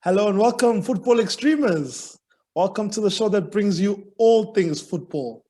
Hello and welcome, football extremers. Welcome to the show that brings you all things football.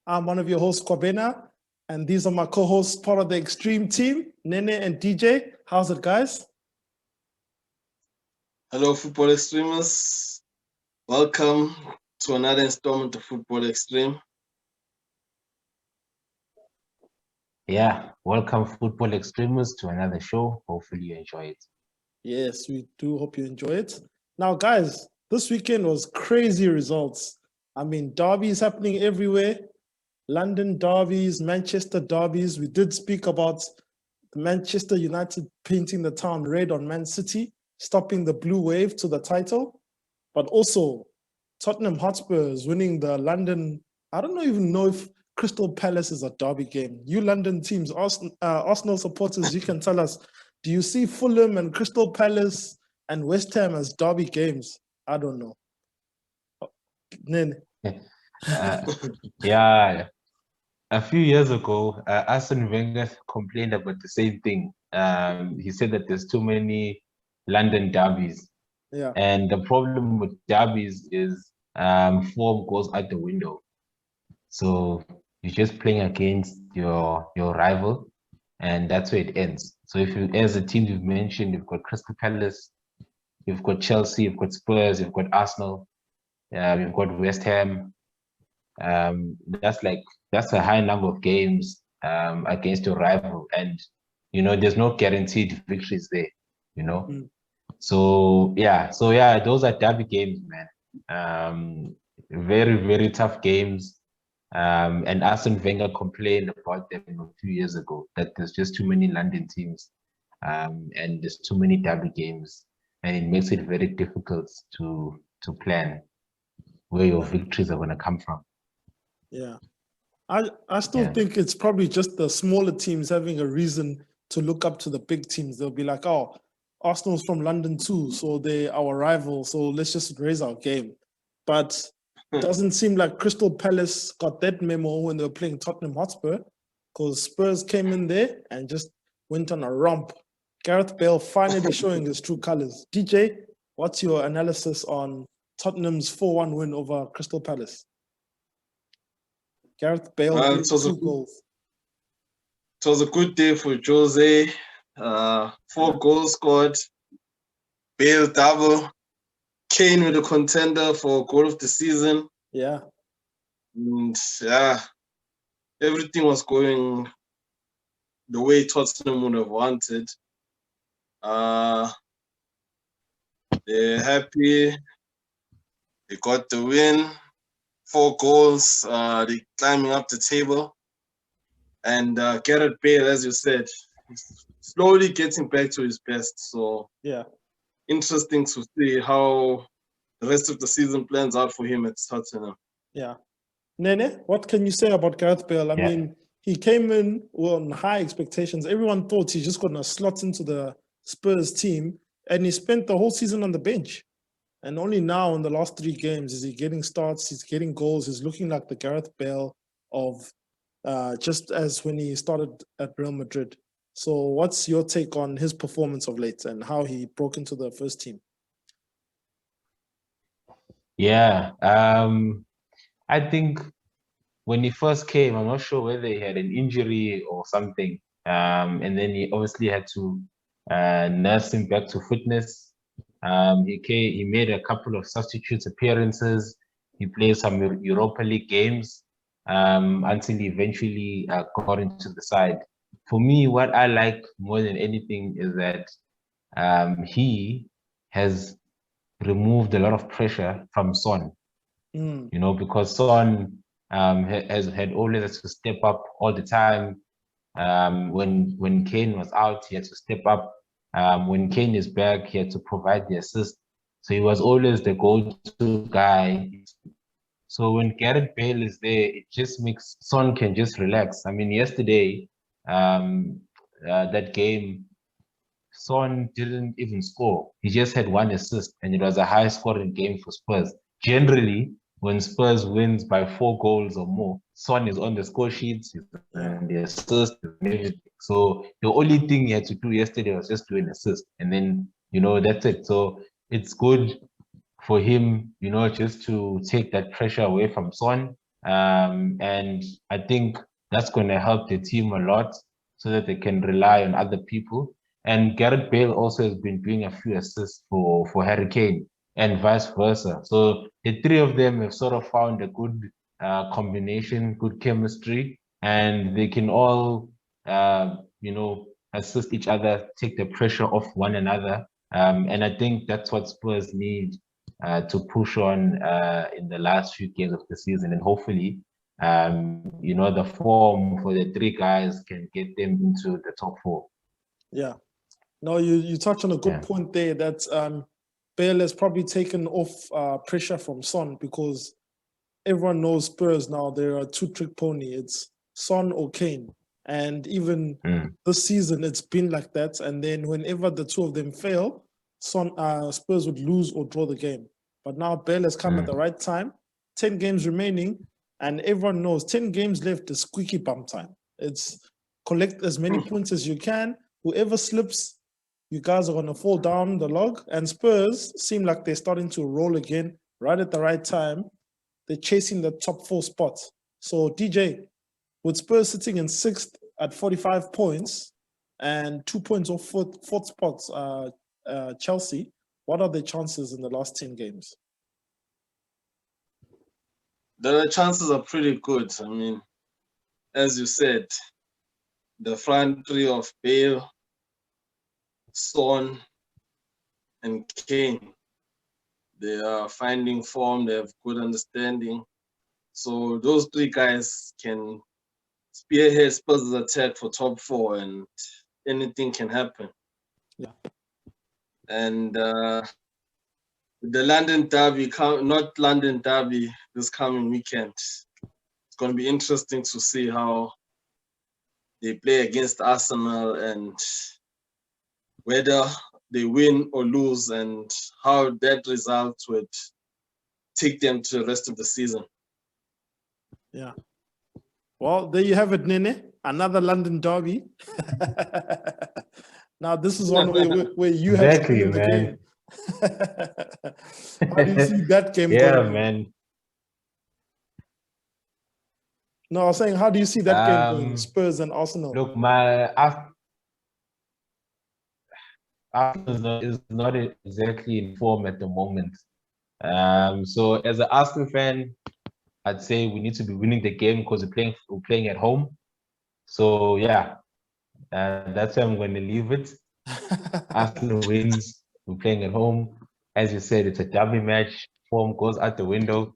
I'm one of your hosts, Kwabena, and these are my co-hosts, part of the Extreme team, Nene and DJ. How's it, guys? Hello, football extremists. Welcome to another installment of Football Extreme. Yeah, welcome, football extremists, to another show. Hopefully, you enjoy it. Yes, we do hope you enjoy it. Now, guys, this weekend was crazy results. I mean, derbies happening everywhere. London derbies, Manchester derbies. We did speak about Manchester United painting the town red on Man City, stopping the blue wave to the title. But also, Tottenham Hotspurs winning the London. I don't even know if Crystal Palace is a derby game. You London teams, Arsenal supporters, you can tell us, do you see Fulham and Crystal Palace and West Ham as derby games? I don't know. Nen. Yeah, a few years ago, Arsene Wenger complained about the same thing. He said that there's too many London derbies. Yeah. And the problem with derbies is form goes out the window. So you're just playing against your rival, and that's where it ends. So if you, as a team you've mentioned, you've got Crystal Palace, you've got Chelsea, you've got Spurs, you've got Arsenal, you've got West Ham. That's a high number of games against your rival, and there's no guaranteed victories there. So yeah, those are derby games, man. Very, very tough games. And Arsene Wenger complained about them a few years ago, that there's just too many London teams, and there's too many derby games, and it makes it very difficult to plan where your victories are going to come from. Yeah. I still think it's probably just the smaller teams having a reason to look up to the big teams. They'll be like, oh, Arsenal's from London too, so they're our rival, so let's just raise our game. But it doesn't seem like Crystal Palace got that memo when they were playing Tottenham Hotspur, because Spurs came in there and just went on a romp. Gareth Bale finally showing his true colors. DJ, what's your analysis on Tottenham's 4-1 win over Crystal Palace? Gareth Bale it was 2 goals. It was a good day for Jose. 4 goals scored. Bale double. Kane with a contender for goal of the season. Yeah. And everything was going the way Tottenham would have wanted. They're happy. They got the win. 4 goals. They're climbing up the table. And Gareth Bale, as you said, he's slowly getting back to his best. So yeah, interesting to see how the rest of the season plans out for him at Tottenham. Yeah. Nene, what can you say about Gareth Bale? I mean, he came in on high expectations. Everyone thought he's just going to slot into the Spurs team, and he spent the whole season on the bench. And only now in the last 3 games is he getting starts, he's getting goals, he's looking like the Gareth Bale of just as when he started at Real Madrid. So what's your take on his performance of late and how he broke into the first team? Yeah, I think when he first came, I'm not sure whether he had an injury or something. And then he obviously had to nurse him back to fitness. He made a couple of substitute appearances. He played some Europa League games until he eventually got into the side. For me, what I like more than anything is that he has removed a lot of pressure from Son. Because Son has had always to step up all the time. When Kane was out, he had to step up. When Kane is back, he had to provide the assist. So he was always the go-to guy. So when Gareth Bale is there, it just makes Son can just relax. I mean, yesterday, that game, Son didn't even score. He just had 1 assist, and it was a high-scoring game for Spurs. Generally, when Spurs wins by 4 goals or more, Son is on the score sheets and the assist and everything. So the only thing he had to do yesterday was just do an assist, and then that's it. So it's good for him, just to take that pressure away from Son. And I think that's going to help the team a lot so that they can rely on other people. And Gareth Bale also has been doing a few assists for Harry Kane and vice versa. So the three of them have sort of found a good combination, good chemistry, and they can all, assist each other, take the pressure off one another. And I think that's what Spurs need to push on in the last few games of the season, and hopefully, the form for the three guys can get them into the top four. Yeah, no, you touched on a good point there. That Bale has probably taken off pressure from Son, because everyone knows Spurs now. They're a two-trick pony. It's Son or Kane, and even this season it's been like that. And then whenever the two of them fail, Spurs would lose or draw the game. But now Bale has come at the right time. 10 games remaining, and everyone knows 10 games left is squeaky bum time. It's collect as many points as you can. Whoever slips, you guys are going to fall down the log. And Spurs seem like they're starting to roll again right at the right time. They're chasing the top 4 spots. So, DJ, with Spurs sitting in 6th at 45 points and 2 points off fourth spots, Chelsea, what are their chances in the last 10 games? The chances are pretty good. I mean, as you said, the front three of Bale, Son, and Kane, they are finding form, they have good understanding. So those three guys can spearhead Spurs' attack for top 4, and anything can happen. Yeah. And the London Derby, not London Derby, this coming weekend, it's going to be interesting to see how they play against Arsenal and whether they win or lose, and how that result would take them to the rest of the season. Yeah. Well, there you have it, Nene. Another London derby. Now, this is one where you have Exactly, to win the man. game. How do you see that game Yeah, going? man. No, I was saying, how do you see that game going? Spurs and Arsenal. Look, Arsenal is not exactly in form at the moment. So as an Arsenal fan, I'd say we need to be winning the game because we're playing at home. So yeah, that's where I'm going to leave it. Arsenal wins. We're playing at home. As you said, it's a derby match. Form goes out the window,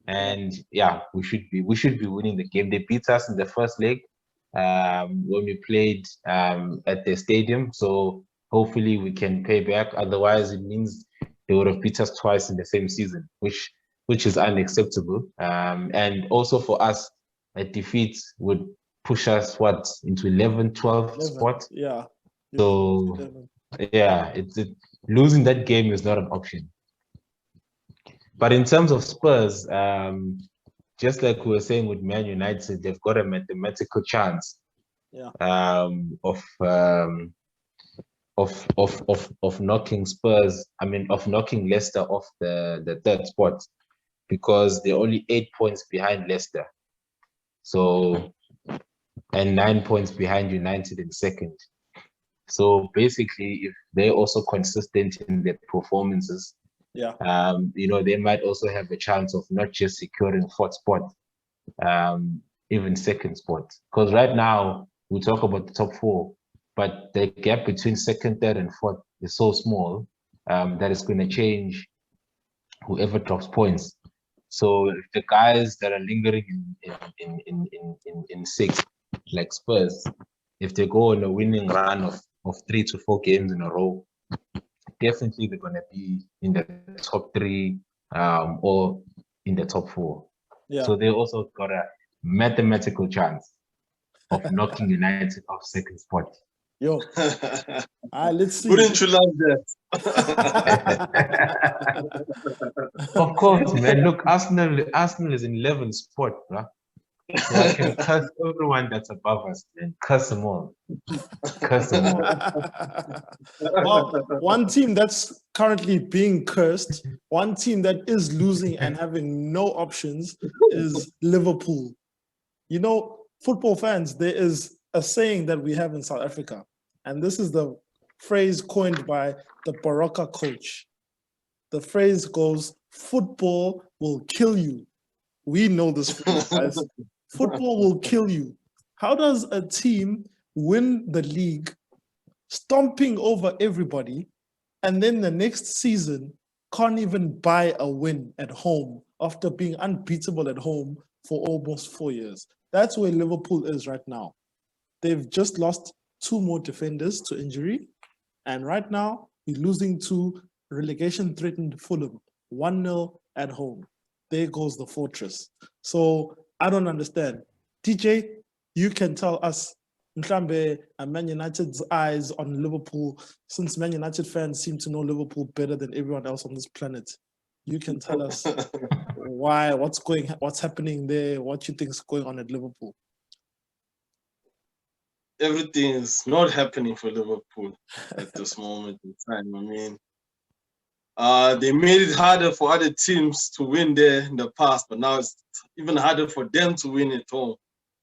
and yeah, we should be winning the game. They beat us in the first leg when we played at the stadium. So hopefully we can pay back. Otherwise, it means they would have beat us twice in the same season, which is unacceptable. And also for us, a defeat would push us into 11th, 12th spot. Yeah. So 11. yeah, losing that game is not an option. But in terms of Spurs, just like we were saying with Man United, they've got a mathematical chance of knocking Spurs. I mean, of knocking Leicester off the third spot, because they're only 8 points behind Leicester. So, and 9 points behind United in second. So basically, if they're also consistent in their performances, they might also have a chance of not just securing fourth spot, even second spot. Because right now we talk about the top 4, but the gap between second, third, and fourth is so small that it's going to change whoever drops points. So if the guys that are lingering in sixth, like Spurs, if they go on a winning run of 3 to 4 games in a row, definitely they're going to be in the top 3 or in the top 4. Yeah. So they also got a mathematical chance of knocking United off second spot. Yo, let's see. Wouldn't you love that? Of course, man. Look, Arsenal is in 11th spot, bro. So I can curse everyone that's above us and curse them all. Curse them all. Well, one team that's currently being cursed, one team that is losing and having no options is Liverpool. You know, football fans, there is a saying that we have in South Africa, and this is the phrase coined by the Baraka coach. The phrase goes, football will kill you. We know this phrase, guys. Football will kill you. How does a team win the league, stomping over everybody, and then the next season can't even buy a win at home after being unbeatable at home for almost 4 years? That's where Liverpool is right now. They've just lost 2 more defenders to injury, and right now we're losing to relegation-threatened Fulham, 1-0 at home. There goes the fortress. So I don't understand. DJ, you can tell us, Mhlambe and Man United's eyes on Liverpool, since Man United fans seem to know Liverpool better than everyone else on this planet. You can tell us why, what's happening there, what you think is going on at Liverpool. Everything is not happening for Liverpool at this moment in time. I mean, they made it harder for other teams to win there in the past, but now it's even harder for them to win at home.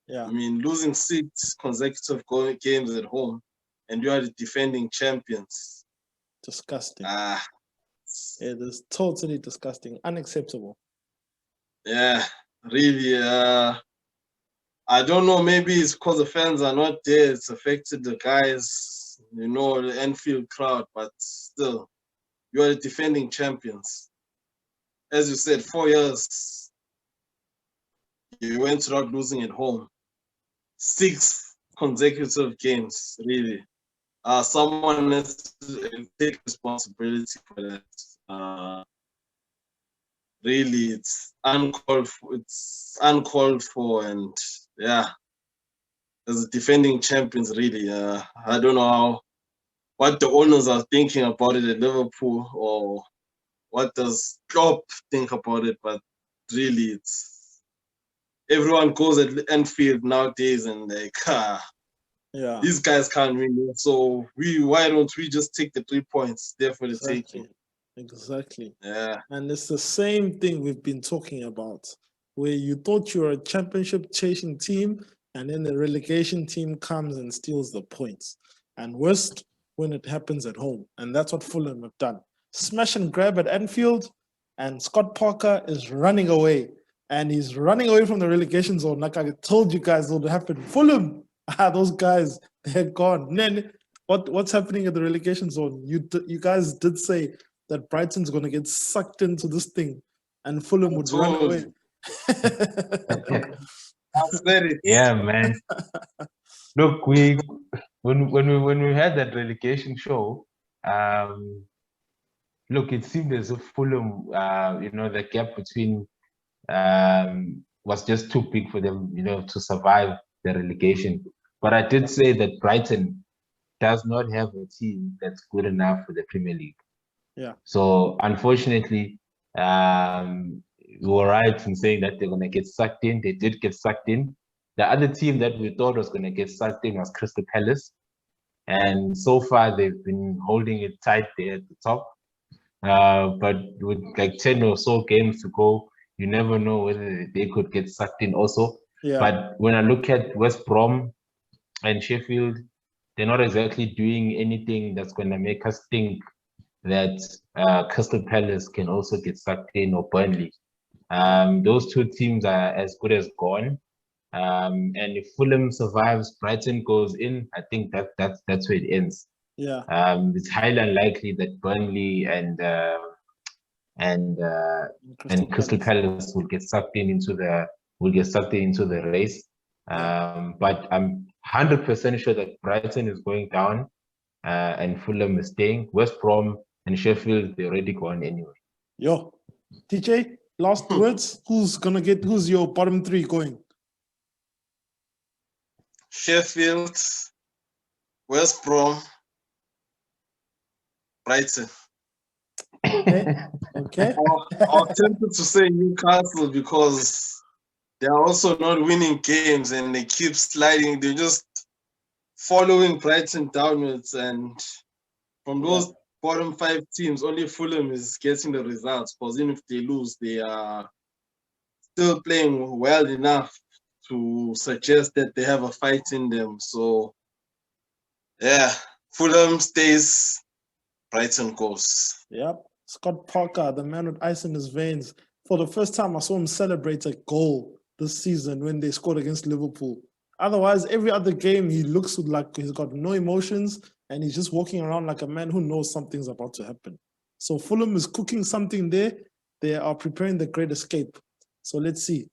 Yeah. I mean, losing 6 consecutive games at home, and you are the defending champions. Disgusting. It is totally disgusting. Unacceptable. Yeah, really. I don't know, maybe it's because the fans are not there. It's affected the guys, you know, the Anfield crowd, but still, you are the defending champions. As you said, 4 years, you went without losing at home. 6 consecutive games, really. Someone has to take responsibility for that. Really, it's uncalled for, and yeah, as defending champions, really, I don't know what the owners are thinking about it at Liverpool, or what does Klopp think about it, but really, it's everyone goes at Anfield nowadays and like, yeah, these guys can't win, so why don't we just take the 3 points there for the taking? Exactly. Yeah. And it's the same thing we've been talking about, where you thought you were a championship chasing team, and then the relegation team comes and steals the points. And worst when it happens at home. And that's what Fulham have done. Smash and grab at Anfield, and Scott Parker is running away. And he's running away from the relegation zone. Like I told you guys what would happen. Fulham, those guys, they're gone. And then what's happening at the relegation zone? You guys did say that Brighton's going to get sucked into this thing and Fulham would run away. Yeah, man. Look, when we had that relegation show, look, it seemed as if Fulham, the gap between was just too big for them, to survive the relegation. But I did say that Brighton does not have a team that's good enough for the Premier League. Yeah. So unfortunately, you were right in saying that they're going to get sucked in. They did get sucked in. The other team that we thought was going to get sucked in was Crystal Palace. And so far, they've been holding it tight there at the top. But with like 10 or so games to go, you never know whether they could get sucked in also. Yeah. But when I look at West Brom and Sheffield, they're not exactly doing anything that's going to make us think that Crystal Palace can also get sucked in, or Burnley. Those 2 teams are as good as gone. And if Fulham survives, Brighton goes in, I think that's where it ends. Yeah. It's highly unlikely that Burnley and Crystal Palace will get sucked into the race. But I'm 100% sure that Brighton is going down, and Fulham is staying. West Brom and Sheffield, they're already gone anyway. Yo, TJ, last words. Who's your bottom 3 going? Sheffield, West Brom, Brighton. Okay. I was tempted to say Newcastle because they're also not winning games and they keep sliding. They're just following Brighton downwards. And from those bottom 5 teams, only Fulham is getting the results. Because even if they lose, they are still playing well enough to suggest that they have a fight in them. So, yeah, Fulham stays, Brighton goes. Yep. Scott Parker, the man with ice in his veins. For the first time, I saw him celebrate a goal this season when they scored against Liverpool. Otherwise, every other game, he looks like he's got no emotions and he's just walking around like a man who knows something's about to happen. So Fulham is cooking something there. They are preparing the great escape. So let's see.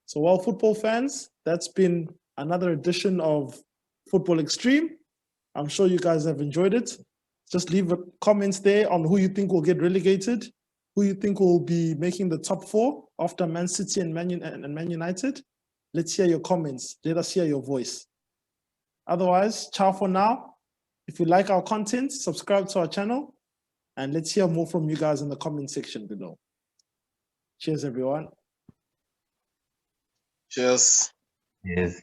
So, well, football fans, that's been another edition of Football Extreme. I'm sure you guys have enjoyed it. Just leave comments there on who you think will get relegated, who you think will be making the top 4 after Man City and Man United. Let's hear your comments. Let us hear your voice. Otherwise, ciao for now. If you like our content, subscribe to our channel, and let's hear more from you guys in the comment section below. Cheers, everyone. Cheers. Yes.